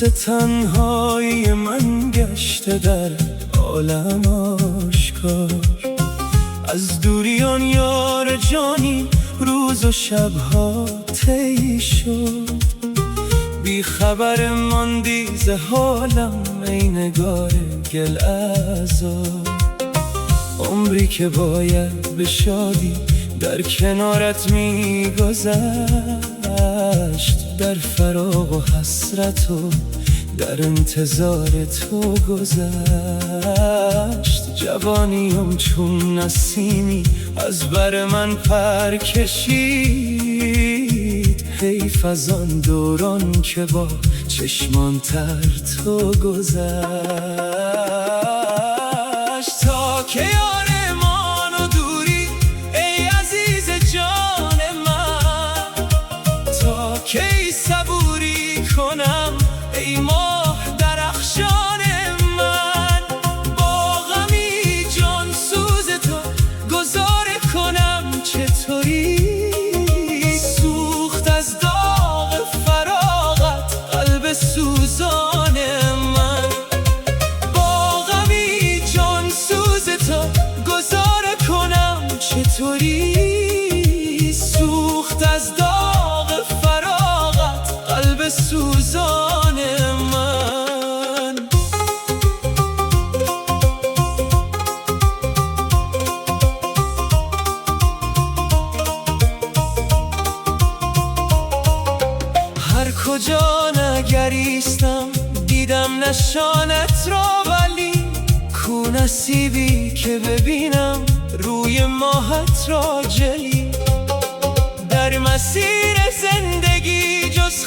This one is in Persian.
تنهایی من گشته در عالم آشکار. از دوریان یار جانی روز و شبها طی شد. بی خبر ماندی ز حالم ای نگار گل عذار. عمری که باید به شادی در کنارت می گذشت، در فراق و حسرت و در انتظار تو گذشت. جوانیم چون نسیمی از بر من پر کشید. حیف از آن دوران که با چشمان تر تو گذشت. تا که یارمان و دوری ای عزیز جان من، تا کی صبوری کنم ای ماه درخشان من. با غمی جان سوز تو گذاره کنم چطوری؟ سوخت از داغ فراغت قلب سوزان من. با غمی جان سوز تو گذاره کنم چطوری؟ سوخت از داغ فراغت قلب سوزان من. هر کجا نگریستم دیدم نشانت را، ولی کو نصیبی که ببینم روی ماهت را جلی. در مسیر زندگی جز